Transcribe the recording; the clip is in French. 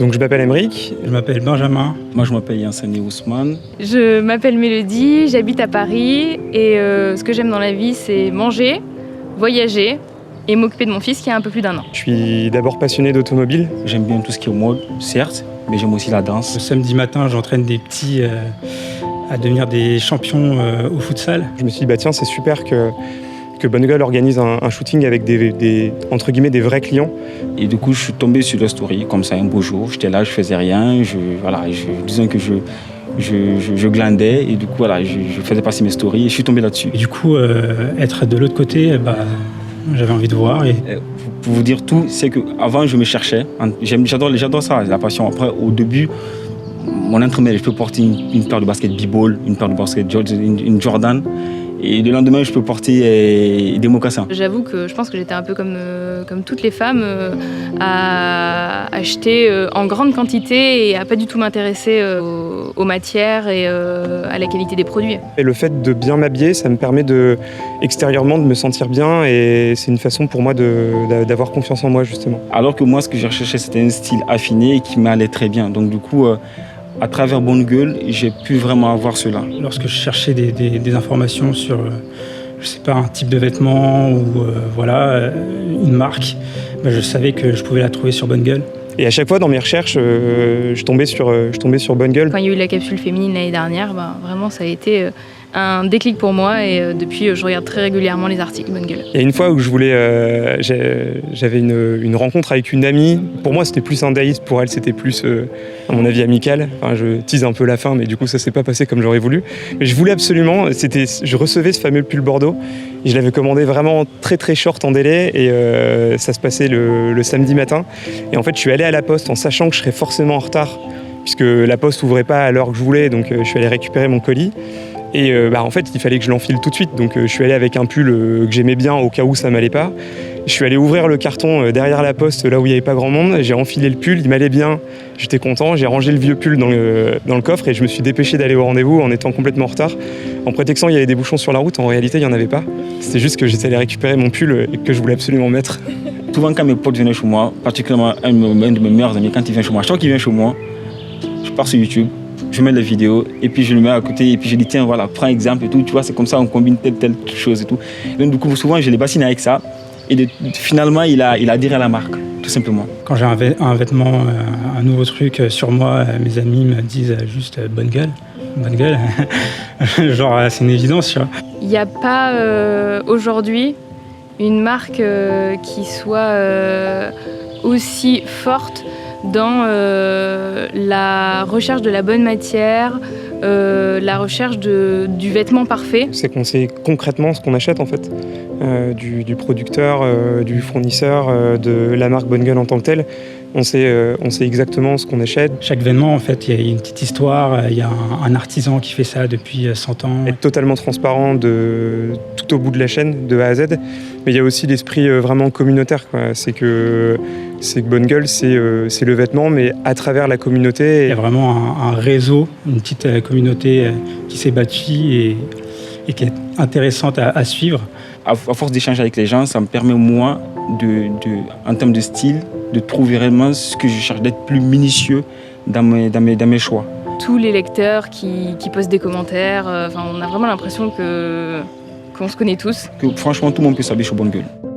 Donc je m'appelle Emeric. Je m'appelle Benjamin. Moi, je m'appelle Yansani Ousmane. Je m'appelle Mélodie, j'habite à Paris et ce que j'aime dans la vie, c'est manger, voyager et m'occuper de mon fils qui a un peu plus d'1 an. Je suis d'abord passionné d'automobile. J'aime bien tout ce qui est mode, certes, mais j'aime aussi la danse. Le samedi matin, j'entraîne des petits à devenir des champions au futsal. Je me suis dit, bah tiens, c'est super que Bonne Gueule organise un shooting avec entre guillemets, des vrais clients. Et du coup, je suis tombé sur la story, comme ça, un beau jour. J'étais là, je faisais rien. Disons que je glandais et du coup, voilà, je faisais passer mes stories et je suis tombé là-dessus. Et du coup, être de l'autre côté, j'avais envie de voir. Pour vous dire tout, c'est qu'avant, je me cherchais. J'adore ça, la passion. Après, au début, mon entremêle, je peux porter une paire de basket B-ball, une paire de basket une Jordan. Et le lendemain, je peux porter des mocassins. J'avoue que je pense que j'étais un peu comme toutes les femmes, à acheter en grande quantité et à pas du tout m'intéresser aux matières et à la qualité des produits. Et le fait de bien m'habiller, ça me permet extérieurement de me sentir bien et c'est une façon pour moi d'avoir confiance en moi, justement. Alors que moi, ce que je recherchais, c'était un style affiné et qui m'allait très bien. Donc du coup, à travers Bonne Gueule, j'ai pu vraiment avoir cela. Lorsque je cherchais des informations sur, je sais pas, un type de vêtement ou une marque, je savais que je pouvais la trouver sur Bonne Gueule. Et à chaque fois dans mes recherches, je tombais sur Bonne Gueule. Quand il y a eu la capsule féminine l'année dernière, vraiment ça a été un déclic pour moi et depuis je regarde très régulièrement les articles Bonne Gueule. Il y a une fois où j'avais une rencontre avec une amie. Pour moi c'était plus un date, pour elle c'était plus à mon avis amical. Enfin, je tease un peu la fin mais du coup ça s'est pas passé comme j'aurais voulu. Mais je voulais absolument, je recevais ce fameux pull bordeaux et je l'avais commandé vraiment très très short en délai et ça se passait le samedi matin. Et en fait je suis allé à la poste en sachant que je serais forcément en retard puisque la poste ouvrait pas à l'heure que je voulais, donc je suis allé récupérer mon colis. Et en fait, il fallait que je l'enfile tout de suite. Donc je suis allé avec un pull que j'aimais bien au cas où ça m'allait pas. Je suis allé ouvrir le carton derrière la poste, là où il n'y avait pas grand monde. J'ai enfilé le pull, il m'allait bien. J'étais content. J'ai rangé le vieux pull dans le coffre et je me suis dépêché d'aller au rendez-vous en étant complètement en retard. En prétextant qu'il y avait des bouchons sur la route, en réalité, il n'y en avait pas. C'était juste que j'étais allé récupérer mon pull et que je voulais absolument mettre. Souvent, quand mes potes venaient chez moi, particulièrement un de mes meilleurs amis, quand il vient chez moi, chaque fois qu'il vient chez moi, je pars sur YouTube. Je mets la vidéo et puis je le mets à côté et puis je dis tiens voilà, prends exemple et tout, tu vois, c'est comme ça on combine telle chose et tout. Donc du coup souvent je les bassine avec ça et finalement il a adhéré à la marque, tout simplement. Quand j'ai un vêtement, un nouveau truc sur moi, mes amis me disent juste bonne gueule. Genre c'est une évidence, tu vois. Il n'y a pas aujourd'hui une marque qui soit aussi forte dans la recherche de la bonne matière, la recherche du vêtement parfait. C'est qu'on sait concrètement ce qu'on achète en fait, du producteur, du fournisseur, de la marque Bonne Gueule en tant que telle. On sait exactement ce qu'on achète. Chaque vêtement, en fait, il y a une petite histoire, il y a un artisan qui fait ça depuis 100 ans. Être totalement transparent tout au bout de la chaîne, de A à Z. Mais il y a aussi l'esprit vraiment communautaire, quoi. C'est que Bonne Gueule, c'est le vêtement, mais à travers la communauté. Il y a vraiment un réseau, une petite communauté qui s'est bâtie et qui est intéressante à suivre. À force d'échanger avec les gens, ça me permet moi, en termes de style, de trouver réellement ce que je cherche, d'être plus minutieux dans mes choix. Tous les lecteurs qui postent des commentaires, on a vraiment l'impression qu'on se connaît tous. Que franchement, tout le monde peut s'habiller chez Bonne Gueule.